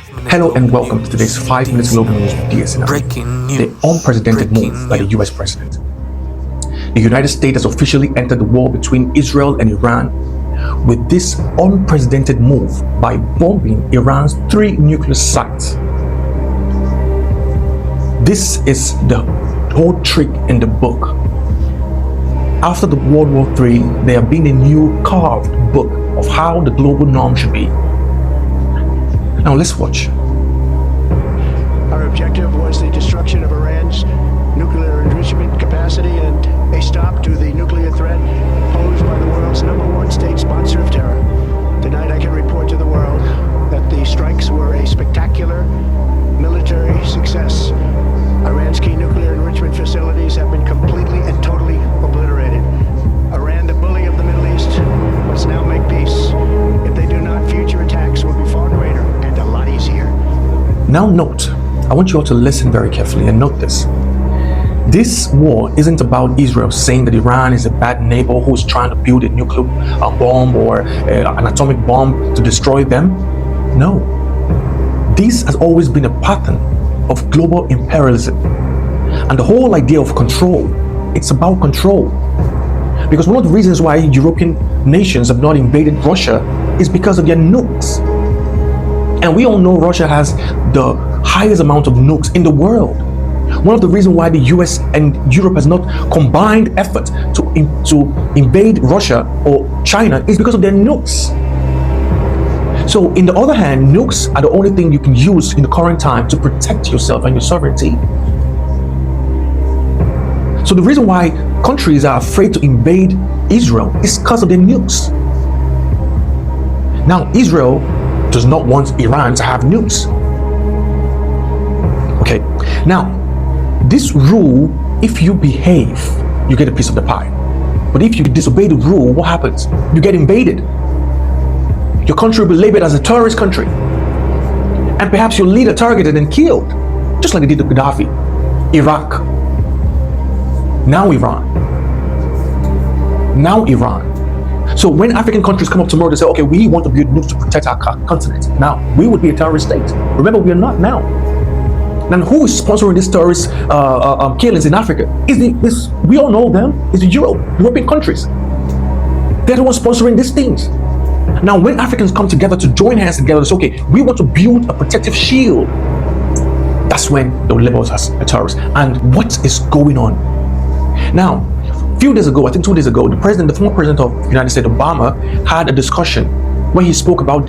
Hello and welcome to today's 5 minutes global news with DSNR. Breaking news. The unprecedented move by the US president. The United States has officially entered the war between Israel and Iran with this unprecedented move by bombing Iran's 3 nuclear sites. This is the whole trick in the book. After the World War III, there have been a new carved book of how the global norm should be. Now let's watch. Our objective was the destruction of Iran's nuclear enrichment capacity and a stop to the nuclear threat posed by the world's #1 state sponsor of terror. Tonight I can report to the world that the strikes were a spectacular military success. Iran's key nuclear enrichment facilities have been completely and totally obliterated. Iran, the bully of the Middle East, must now make peace. If they do not, future attacks will be far greater and a lot easier. Now note, I want you all to listen very carefully and note this. This war isn't about Israel saying that Iran is a bad neighbor who's trying to build a nuclear bomb or an atomic bomb to destroy them. No. This has always been a pattern of global imperialism. And the whole idea of control, it's about control. Because one of the reasons why European nations have not invaded Russia is because of their nukes. And we all know Russia has the highest amount of nukes in the world. One of the reasons why the US and Europe has not combined effort to invade Russia or China is because of their nukes. So in the other hand, nukes are the only thing you can use in the current time to protect yourself and your sovereignty. So the reason why countries are afraid to invade Israel is because of their nukes. Now, Israel does not want Iran to have nukes. Okay, now, this rule, if you behave, you get a piece of the pie. But if you disobey the rule, what happens? You get invaded. Your country will be labeled as a terrorist country. And perhaps your leader targeted and killed, just like they did to Gaddafi, Iraq, now Iran. Now Iran. So when African countries come up tomorrow to say, okay, we want to build nukes to protect our continent, now we would be a terrorist state. Remember, we are not now. Now, who is sponsoring these terrorist killings in Africa? We all know them. It's European countries. They're the ones sponsoring these things. Now, when Africans come together to join hands together and say, okay, we want to build a protective shield, that's when they'll label us as a terrorist. And what is going on? Now, a few days ago, I think 2 days ago, the former president of the United States, Obama, had a discussion where he spoke about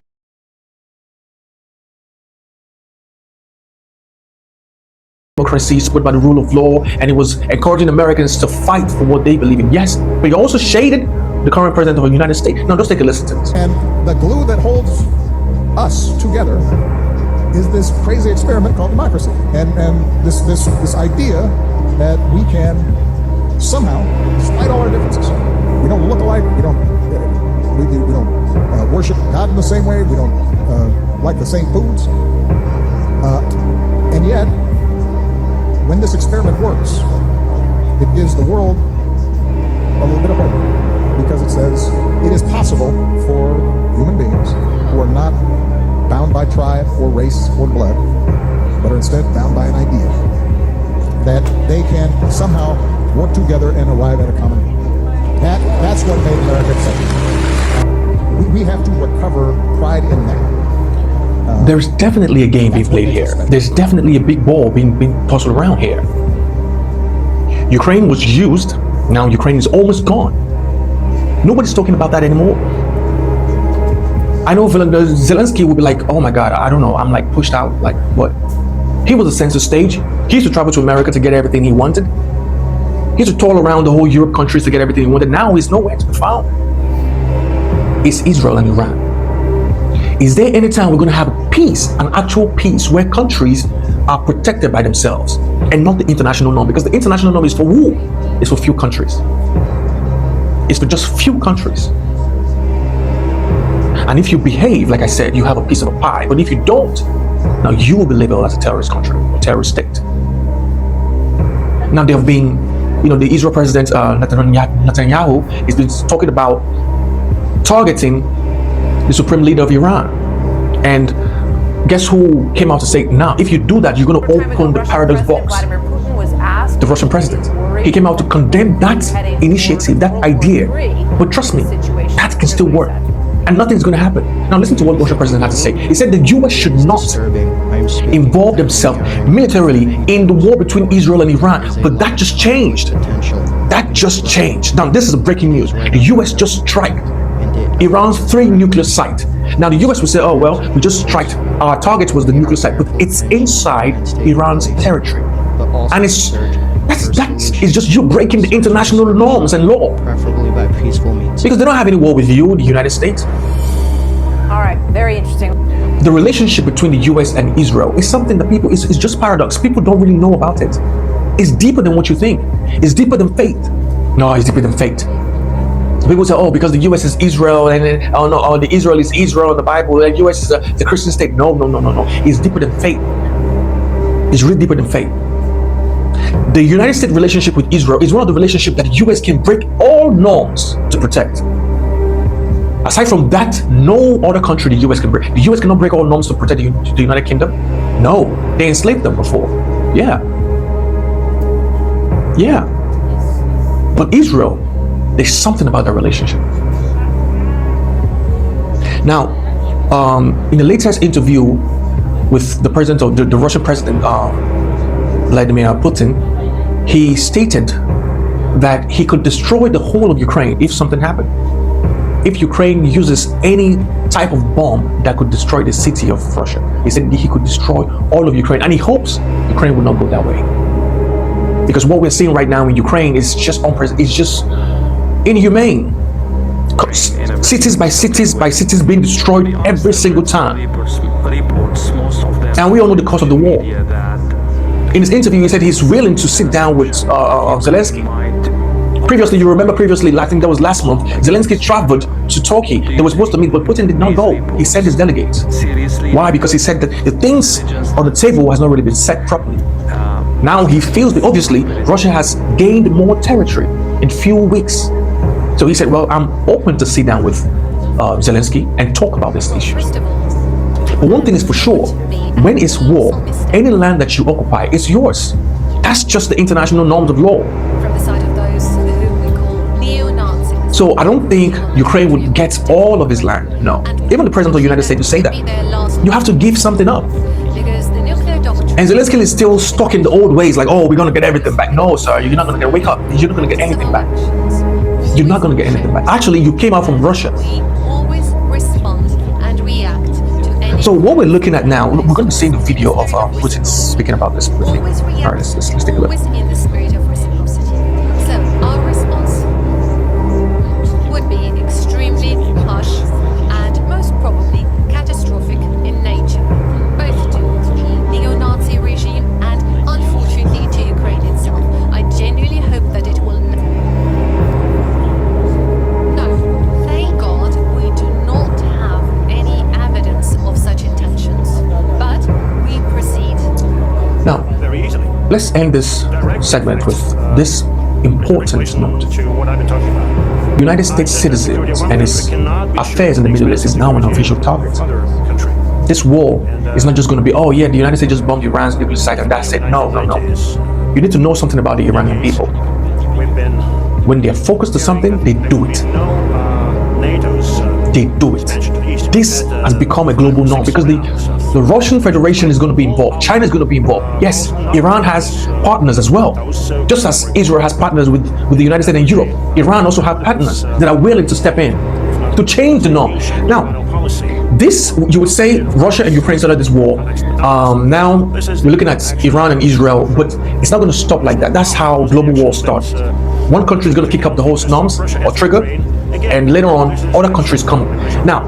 democracy, spoke about the rule of law, and he was encouraging Americans to fight for what they believe in. Yes, but he also shaded the current president of the United States. Now, just take a listen to this. And the glue that holds us together is this crazy experiment called democracy, and this idea that we can somehow, despite all our differences, we don't look alike, we don't worship God in the same way, we don't like the same foods, and yet, when this experiment works, it gives the world a little bit of hope, because it says it is possible for human beings who are not bound by tribe or race or blood, but are instead bound by an idea, that they can somehow work together and arrive at a common goal. That's what made America exceptional. We have to recover pride in that. There's definitely a game being played here. There's definitely a big ball being tossed around here. Ukraine was used. Now Ukraine is almost gone. Nobody's talking about that anymore. I know Zelensky would be like, oh my God, I don't know. I'm like pushed out. Like what? He was a censor stage. He used to travel to America to get everything he wanted. He used to tour around the whole Europe countries to get everything he wanted. Now he's nowhere to be found. It's Israel and Iran. Is there any time we're going to have peace, an actual peace, where countries are protected by themselves and not the international norm? Because the international norm is for who? It's for few countries. It's for just few countries. And if you behave, like I said, you have a piece of a pie. But if you don't, now you will be labeled as a terrorist country, a terrorist state. Now there have been, the Israel president Netanyahu has been talking about targeting the supreme leader of Iran. And guess who came out to say, now, if you do that, you're going to open the Pandora's box? The Russian president. He came out to condemn that initiative, that idea. But trust me, that can still work. And nothing's going to happen. Now listen to what the Russian president had to say. He said the US should not involve themselves militarily in the war between Israel and Iran. But that just changed. That just changed. Now this is breaking news. The US just struck Iran's 3 nuclear sites. Now the US will say, oh well, we just struck, our target was the nuclear site, but it's inside Iran's territory. And it's just you breaking the international norms and law. Preferably by peaceful means. Because they don't have any war with you, the United States. All right, very interesting. The relationship between the US and Israel is something that people, it's just paradox. People don't really know about it. It's deeper than what you think. It's deeper than faith. No, it's deeper than faith. People say, oh, because the US is Israel, and then, oh no, the Israel is Israel in the Bible, and the US is the Christian state. No. It's deeper than faith. It's really deeper than faith. The United States relationship with Israel is one of the relationships that the US can break all norms to protect. Aside from that, no other country the US can break. The US cannot break all norms to protect the United Kingdom. No, they enslaved them before. Yeah. But Israel, there's something about their relationship. Now, in the latest interview with the president of the Russian president, Vladimir Putin, he stated that he could destroy the whole of Ukraine if something happened. If Ukraine uses any type of bomb that could destroy the city of Russia, he said he could destroy all of Ukraine, and he hopes Ukraine will not go that way. Because what we're seeing right now in Ukraine is just unprecedented. It's just inhumane. Cities by cities being destroyed every single time. And we all know the cause of the war. In his interview, he said he's willing to sit down with Zelensky. Previously, I think that was last month, Zelensky traveled to Turkey. They were supposed to meet, but Putin did not go. He sent his delegates. Why? Because he said that the things on the table has not really been set properly. Now he feels that obviously Russia has gained more territory in few weeks. So he said, well, I'm open to sit down with Zelensky and talk about this issue. But one thing is for sure, when it's war, any land that you occupy is yours. That's just the international norms of law. From the side of those whom we call neo-Nazis. So I don't think Ukraine would get all of his land. No. Even the president of the United States would say that. You have to give something up. Because the nuclear doctrine. And Zelensky is still stuck in the old ways, like, oh, we're going to get everything back. No, sir, you're not going to wake up. You're not going to get anything back. You're not going to get anything back. Actually, you came out from Russia. We always respond and react to any. So what we're looking at now, we're going to see the video of Putin speaking about this briefly. Always react. All right, let's take a look. Always in the spirit of reciprocity. So our response would be extremely harsh and most probably catastrophic in nature, both to the neo-Nazi regime and unfortunately to Ukraine itself. I genuinely hope that it will. No, thank God we do not have any evidence of such intentions. But we proceed. Now, Very easily. let's end this segment with this important note. To what I've been talking about. United States citizens and its affairs in the Middle East is now an official target. This war is not just going to be, oh yeah, the United States just bombed Iran's nuclear site and that's it. No. You need to know something about the Iranian people. When they're focused to something, they do it. They do it. This has become a global norm because the Russian Federation is going to be involved. China is going to be involved. Yes, Iran has partners as well. Just as Israel has partners with the United States and Europe, Iran also have partners that are willing to step in to change the norm. Now, this, you would say Russia and Ukraine started this war. Now we're looking at Iran and Israel, but it's not going to stop like that. That's how global war starts. One country is going to kick up the whole norms or trigger, and later on, other countries come. Now,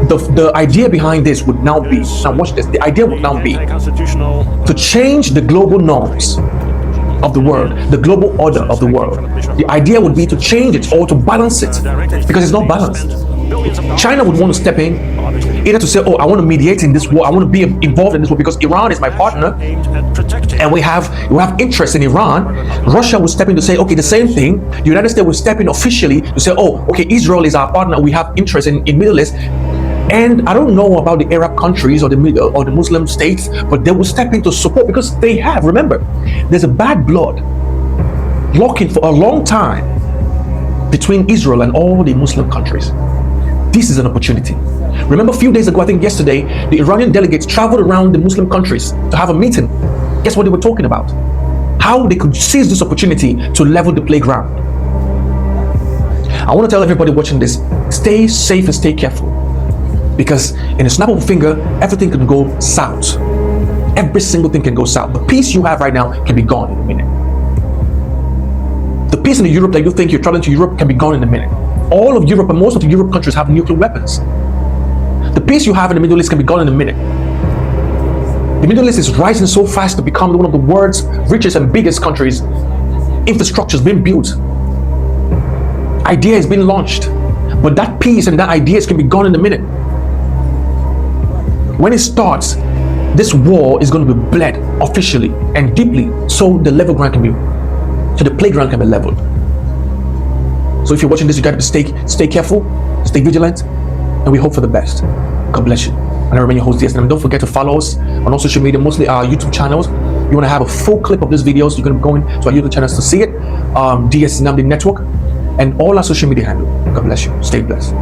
the idea behind this would now be, now watch this, the idea would now be to change the global norms of the world, the global order of the world. The idea would be to change it or to balance it, because it's not balanced. China would want to step in, either to say, oh, I want to mediate in this war, I want to be involved in this war because Iran is my partner, and we have interest in Iran. Russia would step in to say, okay, the same thing. The United States would step in officially to say, oh, okay, Israel is our partner, we have interest in Middle East. And I don't know about the Arab countries or the Muslim states, but they will step in to support because they have. Remember, there's a bad blood locking for a long time between Israel and all the Muslim countries. This is an opportunity. Remember, a few days ago, I think yesterday, the Iranian delegates traveled around the Muslim countries to have a meeting. Guess what they were talking about? How they could seize this opportunity to level the playground. I want to tell everybody watching this, stay safe and stay careful. Because in a snap of a finger, everything can go south. Every single thing can go south. The peace you have right now can be gone in a minute. The peace in Europe that you think you're traveling to Europe can be gone in a minute. All of Europe and most of the Europe countries have nuclear weapons. The peace you have in the Middle East can be gone in a minute. The Middle East is rising so fast to become one of the world's richest and biggest countries. Infrastructure is being built. Idea is being launched. But that peace and that ideas can be gone in a minute. When it starts, this war is going to be bled officially and deeply, so the level ground can be, so the playground can be leveled. So if you're watching this, you got to stay careful, stay vigilant, and we hope for the best. God bless you. And I remain your host, DS. And don't forget to follow us on all social media, mostly our YouTube channels. You want to have a full clip of these videos, you're going to be going to our YouTube channels to see it. DS Nnamdi Network and all our social media handle. God bless you. Stay blessed.